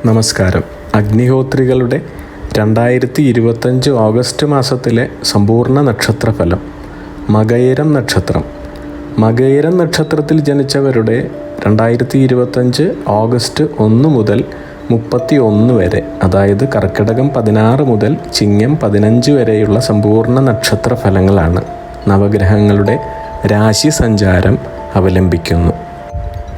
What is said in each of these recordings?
നമസ്കാരം. അഗ്നിഹോത്രികളുടെ 2025 ഓഗസ്റ്റ് മാസത്തിലെ സമ്പൂർണ്ണ നക്ഷത്രഫലം. മകയിരം നക്ഷത്രം. മകയിരം നക്ഷത്രത്തിൽ ജനിച്ചവരുടെ 2025 ഓഗസ്റ്റ് 1 മുതൽ 31 വരെ, അതായത് കർക്കിടകം 16 മുതൽ ചിങ്ങം 15 വരെയുള്ള സമ്പൂർണ്ണ നക്ഷത്ര ഫലങ്ങളാണ് നവഗ്രഹങ്ങളുടെ രാശി സഞ്ചാരം അവലംബിക്കുന്നു.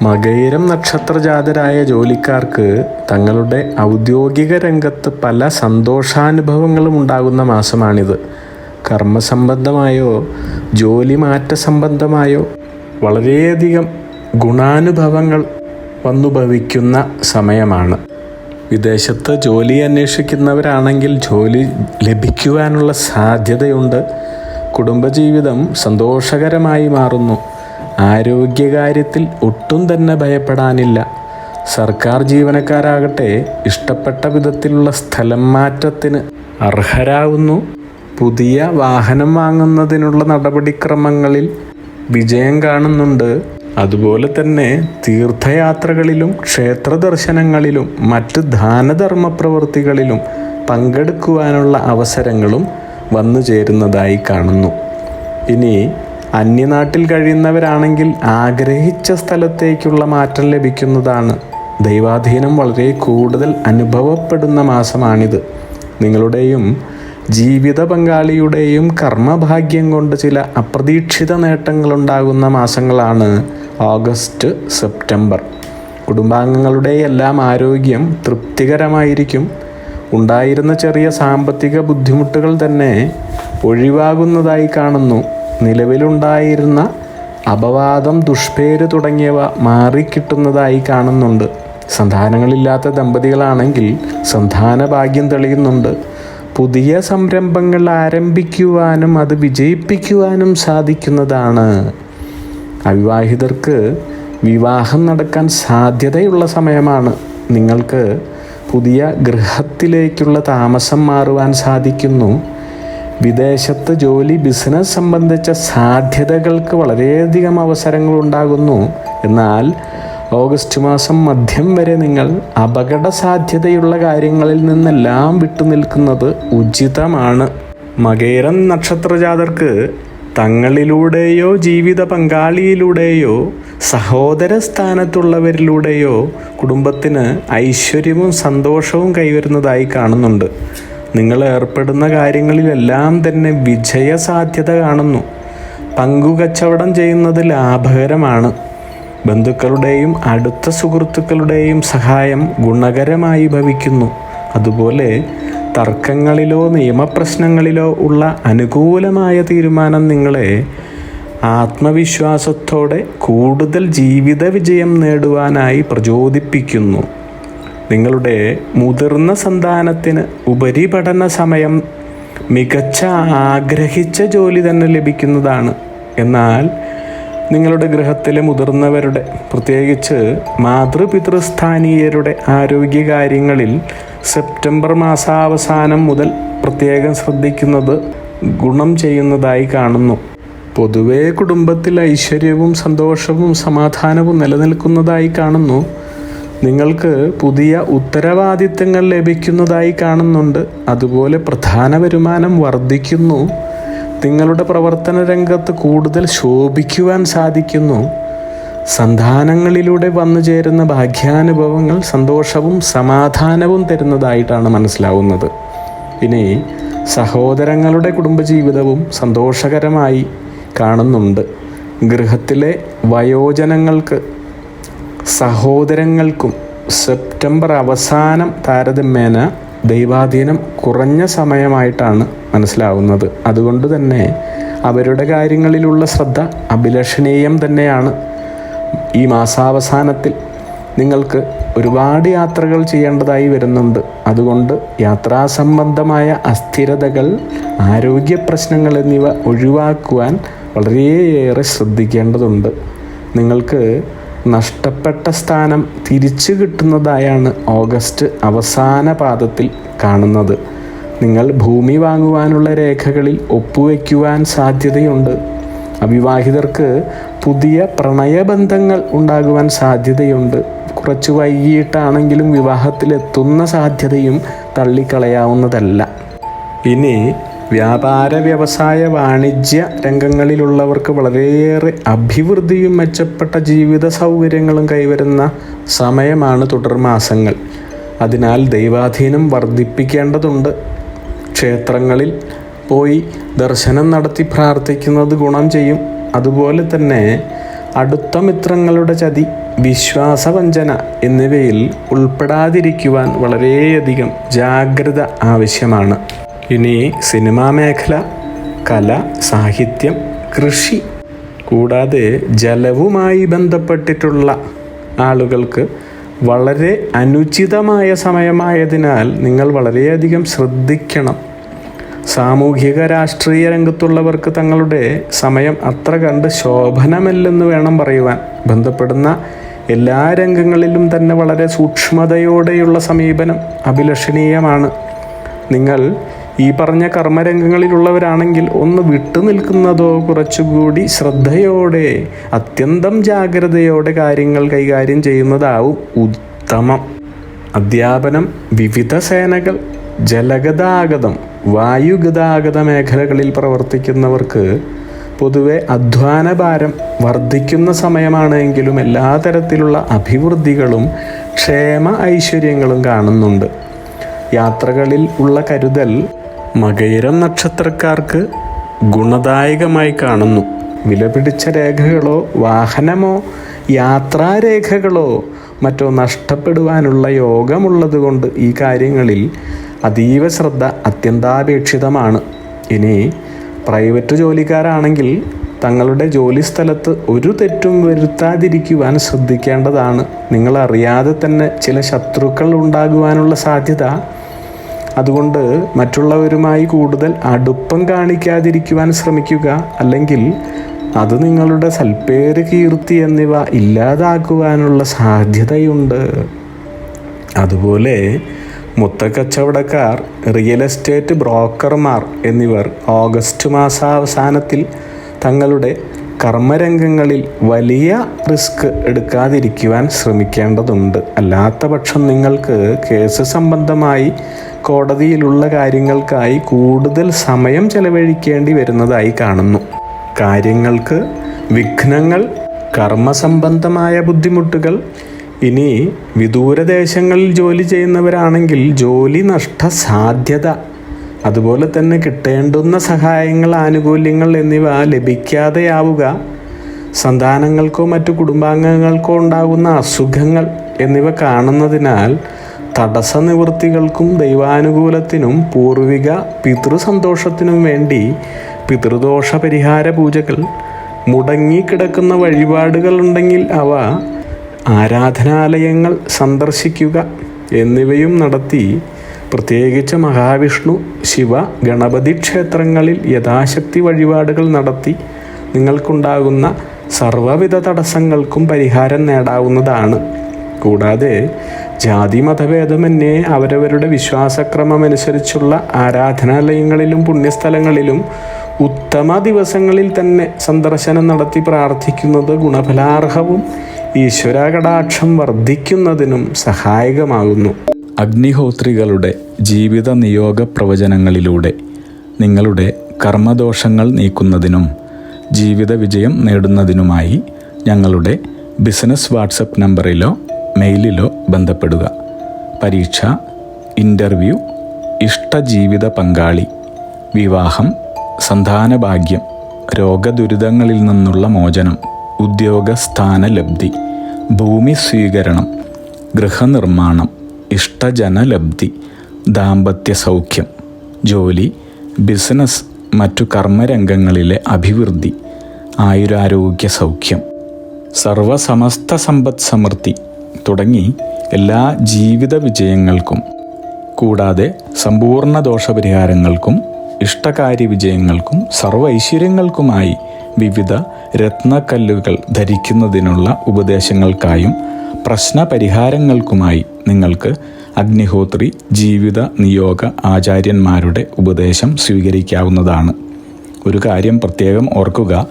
മകയിരം നക്ഷത്രജാതരായ ജോലിക്കാർക്ക് തങ്ങളുടെ ഔദ്യോഗിക രംഗത്ത് പല സന്തോഷാനുഭവങ്ങളും ഉണ്ടാകുന്ന മാസമാണിത്. കർമ്മസംബന്ധമായോ ജോലി മാറ്റ സംബന്ധമായോ വളരെയധികം ഗുണാനുഭവങ്ങൾ വന്നുഭവിക്കുന്ന സമയമാണ്. വിദേശത്ത് ജോലി അന്വേഷിക്കുന്നവരാണെങ്കിൽ ജോലി ലഭിക്കുവാനുള്ള സാധ്യതയുണ്ട്. കുടുംബജീവിതം സന്തോഷകരമായി മാറുന്നു. ആരോഗ്യകാര്യത്തിൽ ഒട്ടും തന്നെ ഭയപ്പെടാനില്ല. സർക്കാർ ജീവനക്കാരാകട്ടെ ഇഷ്ടപ്പെട്ട വിധത്തിലുള്ള സ്ഥലം മാറ്റത്തിന് അർഹരാകുന്നു. പുതിയ വാഹനം വാങ്ങുന്നതിനുള്ള നടപടിക്രമങ്ങളിൽ വിജയം കാണുന്നുണ്ട്. അതുപോലെ തന്നെ തീർത്ഥയാത്രകളിലും ക്ഷേത്ര ദർശനങ്ങളിലും മറ്റ് ദാനധർമ്മ പ്രവൃത്തികളിലും പങ്കെടുക്കുവാനുള്ള അവസരങ്ങളും വന്നു ചേരുന്നതായി കാണുന്നു. ഇനി അന്യനാട്ടിൽ കഴിയുന്നവരാണെങ്കിൽ ആഗ്രഹിച്ച സ്ഥലത്തേക്കുള്ള മാറ്റം ലഭിക്കുന്നതാണ്. ദൈവാധീനം വളരെ കൂടുതൽ അനുഭവപ്പെടുന്ന മാസമാണിത്. നിങ്ങളുടെയും ജീവിത പങ്കാളിയുടെയും കർമ്മഭാഗ്യം കൊണ്ട് ചില അപ്രതീക്ഷിത നേട്ടങ്ങളുണ്ടാകുന്ന മാസങ്ങളാണ് ഓഗസ്റ്റ്, സെപ്റ്റംബർ. കുടുംബാംഗങ്ങളുടെ എല്ലാം ആരോഗ്യം തൃപ്തികരമായിരിക്കും. ഉണ്ടായിരുന്ന ചെറിയ സാമ്പത്തിക ബുദ്ധിമുട്ടുകൾ തന്നെ ഒഴിവാകുന്നതായി കാണുന്നു. നിലവിലുണ്ടായിരുന്ന അപവാദം, ദുഷ്പേര് തുടങ്ങിയവ മാറിക്കിട്ടുന്നതായി കാണുന്നുണ്ട്. സന്താനങ്ങളില്ലാത്ത ദമ്പതികളാണെങ്കിൽ സന്താന ഭാഗ്യം തെളിയുന്നുണ്ട്. പുതിയ സംരംഭങ്ങൾ ആരംഭിക്കുവാനും അത് വിജയിപ്പിക്കുവാനും സാധിക്കുന്നതാണ്. അവിവാഹിതർക്ക് വിവാഹം നടക്കാൻ സാധ്യതയുള്ള സമയമാണ്. നിങ്ങൾക്ക് പുതിയ ഗൃഹത്തിലേക്കുള്ള താമസം മാറുവാൻ സാധിക്കുന്നു. വിദേശത്ത് ജോലി, ബിസിനസ് സംബന്ധിച്ച സാധ്യതകൾക്ക് വളരെയധികം അവസരങ്ങൾ ഉണ്ടാകുന്നു. എന്നാൽ ഓഗസ്റ്റ് മാസം മധ്യം വരെ നിങ്ങൾ അപകട സാധ്യതയുള്ള കാര്യങ്ങളിൽ നിന്നെല്ലാം വിട്ടുനിൽക്കുന്നത് ഉചിതമാണ്. മകയിരം നക്ഷത്രജാതർക്ക് തങ്ങളിലൂടെയോ ജീവിത പങ്കാളിയിലൂടെയോ സഹോദര സ്ഥാനത്തുള്ളവരിലൂടെയോ കുടുംബത്തിന് ഐശ്വര്യവും സന്തോഷവും കൈവരുന്നതായി കാണുന്നുണ്ട്. നിങ്ങൾ ഏർപ്പെടുന്ന കാര്യങ്ങളിലെല്ലാം തന്നെ വിജയ സാധ്യത കാണുന്നു. പങ്കുകച്ചവടം ചെയ്യുന്നത് ലാഭകരമാണ്. ബന്ധുക്കളുടെയും അടുത്ത സുഹൃത്തുക്കളുടെയും സഹായം ഗുണകരമായി ഭവിക്കുന്നു. അതുപോലെ തർക്കങ്ങളിലോ നിയമപ്രശ്നങ്ങളിലോ ഉള്ള അനുകൂലമായ തീരുമാനം നിങ്ങളെ ആത്മവിശ്വാസത്തോടെ കൂടുതൽ ജീവിത വിജയം നേടുവാനായി പ്രചോദിപ്പിക്കുന്നു. നിങ്ങളുടെ മുതിർന്ന സന്താനത്തിന് ഉപരിപഠന സമയം മികച്ച ആഗ്രഹിച്ച ജോലി തന്നെ ലഭിക്കുന്നതാണ്. എന്നാൽ നിങ്ങളുടെ ഗൃഹത്തിലെ മുതിർന്നവരുടെ, പ്രത്യേകിച്ച് മാതൃപിതൃസ്ഥാനീയരുടെ ആരോഗ്യകാര്യങ്ങളിൽ സെപ്റ്റംബർ മാസാവസാനം മുതൽ പ്രത്യേകം ശ്രദ്ധിക്കുന്നത് ഗുണം ചെയ്യുന്നതായി കാണുന്നു. പൊതുവേ കുടുംബത്തിൽ ഐശ്വര്യവും സന്തോഷവും സമാധാനവും നിലനിൽക്കുന്നതായി കാണുന്നു. നിങ്ങൾക്ക് പുതിയ ഉത്തരവാദിത്തങ്ങൾ ലഭിക്കുന്നതായി കാണുന്നുണ്ട്. അതുപോലെ പ്രധാന വരുമാനം വർദ്ധിക്കുന്നു. നിങ്ങളുടെ പ്രവർത്തന രംഗത്ത് കൂടുതൽ ശോഭിക്കുവാൻ സാധിക്കുന്നു. സന്താനങ്ങളിലൂടെ വന്നു ചേരുന്ന ഭാഗ്യാനുഭവങ്ങൾ സന്തോഷവും സമാധാനവും തരുന്നതായിട്ടാണ് മനസ്സിലാവുന്നത്. ഇനി സഹോദരങ്ങളുടെ കുടുംബജീവിതവും സന്തോഷകരമായി കാണുന്നുണ്ട്. ഗൃഹത്തിലെ വയോജനങ്ങൾക്ക്, സഹോദരങ്ങൾക്കും സെപ്റ്റംബർ അവസാനം താരതമ്യേന ദൈവാധീനം കുറഞ്ഞ സമയമായിട്ടാണ് മനസ്സിലാവുന്നത്. അതുകൊണ്ട് തന്നെ അവരുടെ കാര്യങ്ങളിലുള്ള ശ്രദ്ധ അഭിലഷണീയം തന്നെയാണ്. ഈ മാസാവസാനത്തിൽ നിങ്ങൾക്ക് ഒരുപാട് യാത്രകൾ ചെയ്യേണ്ടതായി വരുന്നുണ്ട്. അതുകൊണ്ട് യാത്രാ സംബന്ധമായ അസ്ഥിരതകൾ, ആരോഗ്യ പ്രശ്നങ്ങൾ എന്നിവ ഒഴിവാക്കുവാൻ വളരെയേറെ ശ്രദ്ധിക്കേണ്ടതുണ്ട്. നിങ്ങൾക്ക് നഷ്ടപ്പെട്ട സ്ഥാനം തിരിച്ചു കിട്ടുന്നതായാണ് ഓഗസ്റ്റ് അവസാന പാദത്തിൽ കാണുന്നത്. നിങ്ങൾ ഭൂമി വാങ്ങുവാനുള്ള രേഖകളിൽ ഒപ്പുവയ്ക്കുവാൻ സാധ്യതയുണ്ട്. അവിവാഹിതർക്ക് പുതിയ പ്രണയബന്ധങ്ങൾ ഉണ്ടാകുവാൻ സാധ്യതയുണ്ട്. കുറച്ച് വൈകിട്ടാണെങ്കിലും വിവാഹത്തിലെത്തുന്ന സാധ്യതയും തള്ളിക്കളയാവുന്നതല്ല. ഇനി വ്യാപാര വ്യവസായ വാണിജ്യ രംഗങ്ങളിലുള്ളവർക്ക് വളരെയേറെ അഭിവൃദ്ധിയും മെച്ചപ്പെട്ട ജീവിത സൗകര്യങ്ങളും കൈവരുന്ന സമയമാണ് തുടർമാസങ്ങൾ. അതിനാൽ ദൈവാധീനം വർദ്ധിപ്പിക്കേണ്ടതുണ്ട്. ക്ഷേത്രങ്ങളിൽ പോയി ദർശനം നടത്തി പ്രാർത്ഥിക്കുന്നത് ഗുണം ചെയ്യും. അതുപോലെ തന്നെ അടുത്ത മിത്രങ്ങളുടെ ചതി, വിശ്വാസവഞ്ചന എന്നിവയിൽ ഉൾപ്പെടാതിരിക്കുവാൻ വളരെയധികം ജാഗ്രത ആവശ്യമാണ്. ഇനി സിനിമാ മേഖല, കല, സാഹിത്യം, കൃഷി കൂടാതെ ജലവുമായി ബന്ധപ്പെട്ടിട്ടുള്ള ആളുകൾക്ക് വളരെ അനുചിതമായ സമയമായതിനാൽ നിങ്ങൾ വളരെയധികം ശ്രദ്ധിക്കണം. സാമൂഹിക രാഷ്ട്രീയ രംഗത്തുള്ളവർക്ക് തങ്ങളുടെ സമയം അത്ര കണ്ട് ശോഭനമല്ലെന്ന് വേണം പറയുവാൻ. ബന്ധപ്പെടുന്ന എല്ലാ രംഗങ്ങളിലും തന്നെ വളരെ സൂക്ഷ്മതയോടെയുള്ള സമീപനം അഭിലഷണീയമാണ്. നിങ്ങൾ ഈ പറഞ്ഞ കർമ്മരംഗങ്ങളിലുള്ളവരാണെങ്കിൽ ഒന്ന് വിട്ടുനിൽക്കുന്നതോ കുറച്ചുകൂടി ശ്രദ്ധയോടെ അത്യന്തം ജാഗ്രതയോടെ കാര്യങ്ങൾ കൈകാര്യം ചെയ്യുന്നതാവും ഉത്തമം. അധ്യാപനം, വിവിധ സേനകൾ, ജലഗതാഗതം, വായുഗതാഗത മേഖലകളിൽ പ്രവർത്തിക്കുന്നവർക്ക് പൊതുവെ അധ്വാനഭാരം വർദ്ധിക്കുന്ന സമയമാണ്. എങ്കിലും എല്ലാ തരത്തിലുള്ള അഭിവൃദ്ധികളും ക്ഷേമ ഐശ്വര്യങ്ങളും കാണുന്നുണ്ട്. യാത്രകളിൽ ഉള്ള കരുതൽ മകയിരം നക്ഷത്രക്കാർക്ക് ഗുണദായകമായി കാണുന്നു. വിലപിടിച്ച രേഖകളോ വാഹനമോ യാത്രാരേഖകളോ മറ്റോ നഷ്ടപ്പെടുവാനുള്ള യോഗമുള്ളതുകൊണ്ട് ഈ കാര്യങ്ങളിൽ അതീവ ശ്രദ്ധ അത്യന്താപേക്ഷിതമാണ്. ഇനി പ്രൈവറ്റ് ജോലിക്കാരാണെങ്കിൽ തങ്ങളുടെ ജോലി സ്ഥലത്ത് ഒരു തെറ്റും വരുത്താതിരിക്കുവാൻ ശ്രദ്ധിക്കേണ്ടതാണ്. നിങ്ങളറിയാതെ തന്നെ ചില ശത്രുക്കൾ ഉണ്ടാകുവാനുള്ള സാധ്യത. അതുകൊണ്ട് മറ്റുള്ളവരുമായി കൂടുതൽ അടുപ്പം കാണിക്കാതിരിക്കുവാൻ ശ്രമിക്കുക. അല്ലെങ്കിൽ അത് നിങ്ങളുടെ സൽപ്പേര്, കീർത്തി എന്നിവ ഇല്ലാതാക്കുവാനുള്ള സാധ്യതയുണ്ട്. അതുപോലെ മൊത്തക്കച്ചവടക്കാർ, റിയൽ എസ്റ്റേറ്റ് ബ്രോക്കർമാർ എന്നിവർ ഓഗസ്റ്റ് മാസാവസാനത്തിൽ തങ്ങളുടെ കർമ്മരംഗങ്ങളിൽ വലിയ റിസ്ക് എടുക്കാതിരിക്കുവാൻ ശ്രമിക്കേണ്ടതുണ്ട്. അല്ലാത്ത പക്ഷം നിങ്ങൾക്ക് കേസ് സംബന്ധമായി കോടതിയിലുള്ള കാര്യങ്ങൾക്കായി കൂടുതൽ സമയം ചെലവഴിക്കേണ്ടി വരുന്നതായി കാണുന്നു. കാര്യങ്ങൾക്ക് വിഘ്നങ്ങൾ, കർമ്മസംബന്ധമായ ബുദ്ധിമുട്ടുകൾ. ഇനി വിദൂരദേശങ്ങളിൽ ജോലി ചെയ്യുന്നവരാണെങ്കിൽ ജോലി നഷ്ട സാധ്യത, അതുപോലെ തന്നെ കിട്ടേണ്ടുന്ന സഹായങ്ങൾ, ആനുകൂല്യങ്ങൾ എന്നിവ ലഭിക്കാതെയാവുക, സന്താനങ്ങൾക്കോ മറ്റു കുടുംബാംഗങ്ങൾക്കോ ഉണ്ടാകുന്ന അസുഖങ്ങൾ എന്നിവ കാണുന്നതിനാൽ തടസ്സനിവൃത്തികൾക്കും ദൈവാനുകൂലത്തിനും പൂർവിക പിതൃസന്തോഷത്തിനും വേണ്ടി പിതൃദോഷ പരിഹാര പൂജകൾ, മുടങ്ങിക്കിടക്കുന്ന വഴിപാടുകൾ ഉണ്ടെങ്കിൽ അവ, ആരാധനാലയങ്ങൾ സന്ദർശിക്കുക എന്നിവയും നടത്തി, പ്രത്യേകിച്ച് മഹാവിഷ്ണു, ശിവ, ഗണപതി ക്ഷേത്രങ്ങളിൽ യഥാശക്തി വഴിപാടുകൾ നടത്തി നിങ്ങൾക്കുണ്ടാകുന്ന സർവ്വവിധ തടസ്സങ്ങൾക്കും പരിഹാരം നേടാവുന്നതാണ്. കൂടാതെ ജാതി മതഭേദമന്യേ അവരവരുടെ വിശ്വാസക്രമമനുസരിച്ചുള്ള ആരാധനാലയങ്ങളിലും പുണ്യസ്ഥലങ്ങളിലും ഉത്തമ ദിവസങ്ങളിൽ തന്നെ സന്ദർശനം നടത്തി പ്രാർത്ഥിക്കുന്നത് ഗുണഫലാർഹവും ഈശ്വരകടാക്ഷം വർദ്ധിക്കുന്നതിനും സഹായകമാകുന്നു. അഗ്നിഹോത്രികളുടെ ജീവിത നിയോഗ പ്രവചനങ്ങളിലൂടെ നിങ്ങളുടെ കർമ്മദോഷങ്ങൾ നീക്കുന്നതിനും ജീവിത വിജയം നേടുന്നതിനുമായി ഞങ്ങളുടെ ബിസിനസ് വാട്സപ്പ് നമ്പറിലോ മെയിലിലോ ബന്ധപ്പെടുക. പരീക്ഷ, ഇൻ്റർവ്യൂ, ഇഷ്ടജീവിത പങ്കാളി, വിവാഹം, സന്താനഭാഗ്യം, രോഗദുരിതങ്ങളിൽ നിന്നുള്ള മോചനം, ഉദ്യോഗസ്ഥാനലബ്ധി, ഭൂമി സ്വീകരണം, ഗൃഹനിർമ്മാണം, ഇഷ്ടജനലബ്ധി, ദാമ്പത്യ സൗഖ്യം, ജോലി, ബിസിനസ്, മറ്റു കർമ്മരംഗങ്ങളിലെ അഭിവൃദ്ധി, ആയുരാരോഗ്യ സൗഖ്യം, സർവസമസ്ത സമ്പദ് സമൃദ്ധി തുടങ്ങി എല്ലാ ജീവിത വിജയങ്ങൾക്കും കൂടാതെ സമ്പൂർണ്ണ ദോഷപരിഹാരങ്ങൾക്കും ഇഷ്ടകാര്യ വിജയങ്ങൾക്കും സർവ്വ ഐശ്വര്യങ്ങൾക്കുമായി വിവിധ രത്നക്കല്ലുകൾ ധരിക്കുന്നതിനുള്ള ഉപദേശങ്ങൾക്കായും പ്രശ്നപരിഹാരങ്ങൾക്കുമായി നിങ്ങൾക്ക് അഗ്നിഹോത്രി ജീവിത നിയോഗ ആചാര്യന്മാരുടെ ഉപദേശം സ്വീകരിക്കാവുന്നതാണ്. ഒരു കാര്യം പ്രത്യേകം ഓർക്കുക,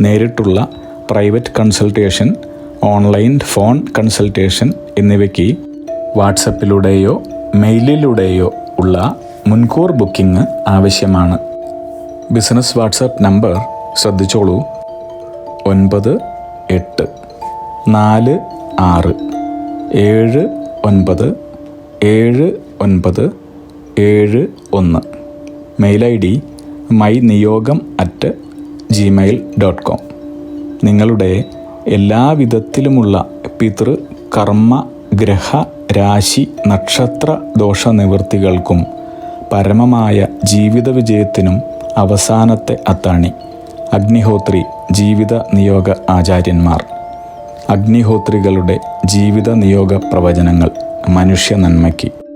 നേരിട്ടുള്ള private consultation online phone consultation എന്നിവയ്ക്ക് വാട്സപ്പിലൂടെയോ മെയിലിലൂടെയോ ഉള്ള മുൻകൂർ ബുക്കിംഗ് ആവശ്യമാണ്. ബിസിനസ് വാട്സപ്പ് നമ്പർ ശ്രദ്ധിച്ചോളൂ: 9846797971. Mail ID myniyogam@gmail.com. നിങ്ങളുടെ എല്ലാവിധത്തിലുമുള്ള പിതൃ കർമ്മ ഗ്രഹ രാശി നക്ഷത്ര ദോഷ നിവൃത്തികൾക്കും പരമമായ ജീവിത വിജയത്തിനും അവസാനത്തെ അത്താണി അഗ്നിഹോത്രി ജീവിത നിയോഗ ആചാര്യന്മാർ. അഗ്നിഹോത്രികളുടെ ജീവിത നിയോഗ പ്രവചനങ്ങൾ മനുഷ്യ നന്മയ്ക്ക്.